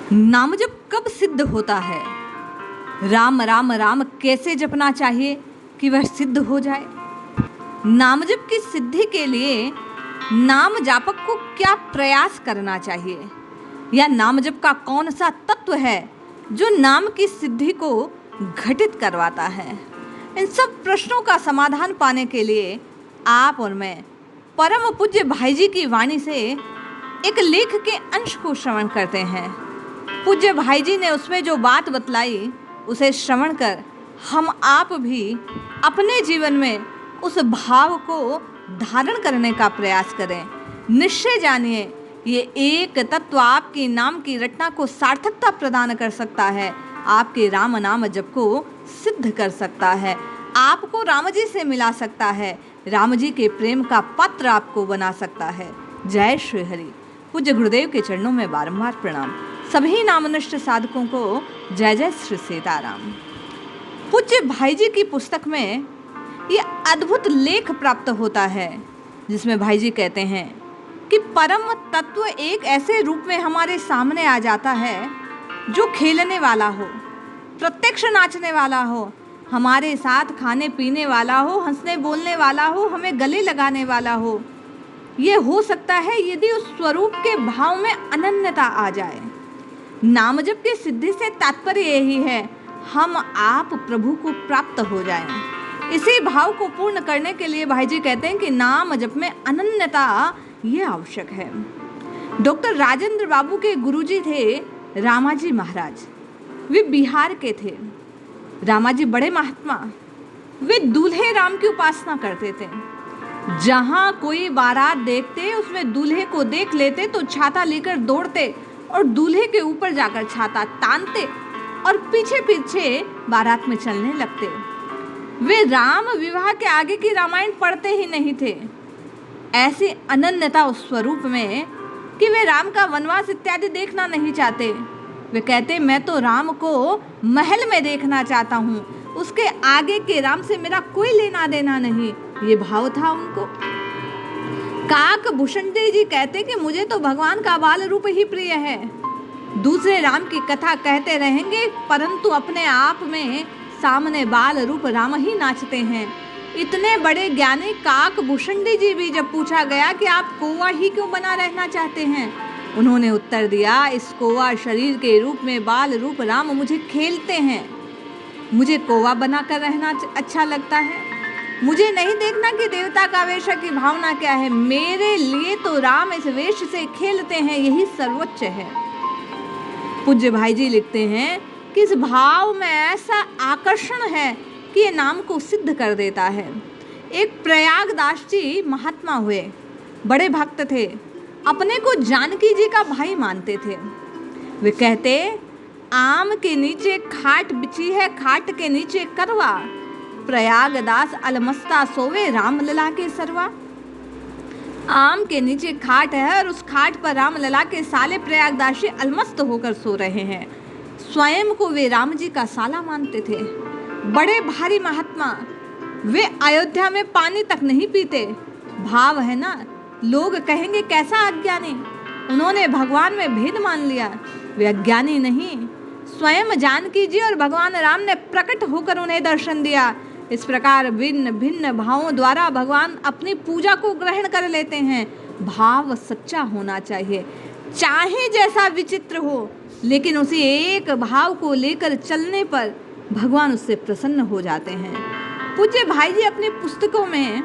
नाम जप कब सिद्ध होता है? राम राम राम कैसे जपना चाहिए कि वह सिद्ध हो जाए? नाम जप की सिद्धि के लिए नाम जापक को क्या प्रयास करना चाहिए, या नाम जप का कौन सा तत्व है जो नाम की सिद्धि को घटित करवाता है? इन सब प्रश्नों का समाधान पाने के लिए आप और मैं परम पूज्य भाई जी की वाणी से एक लेख के अंश को श्रवण करते हैं। पूज्य भाई जी ने उसमें जो बात बतलाई उसे श्रवण कर हम आप भी अपने जीवन में उस भाव को धारण करने का प्रयास करें। निश्चय जानिए, ये एक तत्व आपकी नाम की रचना को सार्थकता प्रदान कर सकता है, आपके राम नाम जप को सिद्ध कर सकता है, आपको राम जी से मिला सकता है, राम जी के प्रेम का पात्र आपको बना सकता है। जय श्री हरि। पूज्य गुरुदेव के चरणों में बारंबार प्रणाम। सभी नामनिष्ठ साधकों को जय जय श्री सीताराम। पूज्य भाई जी की पुस्तक में ये अद्भुत लेख प्राप्त होता है जिसमें भाई जी कहते हैं कि परम तत्व एक ऐसे रूप में हमारे सामने आ जाता है जो खेलने वाला हो, प्रत्यक्ष नाचने वाला हो, हमारे साथ खाने पीने वाला हो, हंसने बोलने वाला हो, हमें गले लगाने वाला हो। ये हो सकता है यदि उस स्वरूप के भाव में अनन्यता आ जाए। नाम जप की सिद्धि से तात्पर्य यही है, हम आप प्रभु को प्राप्त हो जाएं। इसी भाव को पूर्ण करने के लिए भाई जी कहते हैं कि नाम जप में अनन्यता ये आवश्यक है। डॉक्टर राजेंद्र बाबू के गुरुजी थे रामाजी महाराज। वे बिहार के थे। रामाजी बड़े महात्मा, वे दूल्हे राम की उपासना करते थे। जहां कोई बारात देखते उसमें दूल्हे को देख लेते तो छाता लेकर दौड़ते और दूल्हे के ऊपर जाकर छाता तानते और पीछे पीछे बारात में चलने लगते। वे राम विवाह के आगे की रामायण पढ़ते ही नहीं थे। ऐसी अनन्यता उस स्वरूप में कि वे राम का वनवास इत्यादि देखना नहीं चाहते। वे कहते मैं तो राम को महल में देखना चाहता हूँ, उसके आगे के राम से मेरा कोई लेना देना नहीं। ये भाव था उनको। काक भूषण जी कहते कि मुझे तो भगवान का बाल रूप ही प्रिय है। दूसरे राम की कथा कहते रहेंगे परंतु अपने आप में सामने बाल रूप राम ही नाचते हैं। इतने बड़े ज्ञानी काक भूषण जी भी जब पूछा गया कि आप कौवा ही क्यों बना रहना चाहते हैं, उन्होंने उत्तर दिया, इस कौवा शरीर के रूप में बाल रूप राम मुझे खेलते हैं, मुझे कौवा बनाकर रहना अच्छा लगता है। मुझे नहीं देखना कि देवता का वेश की भावना क्या है, मेरे लिए तो राम इस वेश से खेलते हैं, यही सर्वोच्च है। पूज्य भाई जी लिखते हैं कि इस भाव में ऐसा आकर्षण है कि ये नाम को सिद्ध कर देता है। एक प्रयागदास जी महात्मा हुए, बड़े भक्त थे, अपने को जानकी जी का भाई मानते थे। वे कहते आम के नीचे खाट बिछी है, खाट के नीचे करवा, प्रयागदास अलमस्ता सोवे राम लला के सरवा। आम के नीचे खाट है और उस खाट पर राम लला के साले प्रयागदासी अलमस्त होकर सो रहे हैं। स्वयं को वे राम जी का साला मानते थे। बड़े भारी महात्मा, वे अयोध्या में पानी तक नहीं पीते। भाव है ना, लोग कहेंगे कैसा अज्ञानी, उन्होंने भगवान में भेद मान लिया। वे अज्ञानी नहीं, स्वयं जानकी जी और भगवान राम ने प्रकट होकर उन्हें दर्शन दिया। इस प्रकार भिन्न भिन्न भावों द्वारा भगवान अपनी पूजा को ग्रहण कर लेते हैं। भाव सच्चा होना चाहिए, चाहे जैसा विचित्र हो, लेकिन उसी एक भाव को लेकर चलने पर भगवान उससे प्रसन्न हो जाते हैं। पूज्य भाई जी अपनी पुस्तकों में,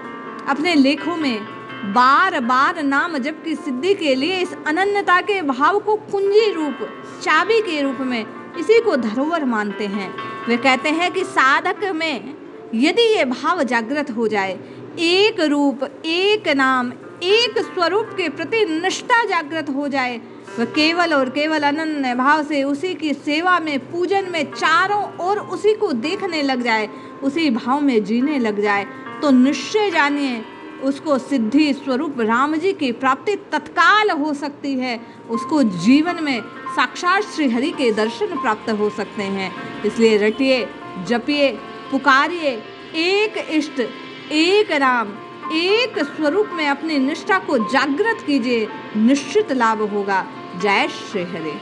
अपने लेखों में बार बार नाम जप की सिद्धि के लिए इस अनन्यता के भाव को कुंजी रूप, चाबी के रूप में, इसी को धरोहर मानते हैं। वे कहते हैं कि साधक में यदि ये भाव जागृत हो जाए, एक रूप, एक नाम, एक स्वरूप के प्रति निष्ठा जागृत हो जाए, वह केवल और केवल अनन्य भाव से उसी की सेवा में, पूजन में, चारों ओर उसी को देखने लग जाए, उसी भाव में जीने लग जाए, तो निश्चय जानिए उसको सिद्धि स्वरूप राम जी की प्राप्ति तत्काल हो सकती है। उसको जीवन में साक्षात श्री हरि के दर्शन प्राप्त हो सकते हैं। इसलिए रटिए, जपिए, पुकारिए, एक इष्ट, एक राम, एक स्वरूप में अपनी निष्ठा को जागृत कीजिए, निश्चित लाभ होगा। जय श्री हरि।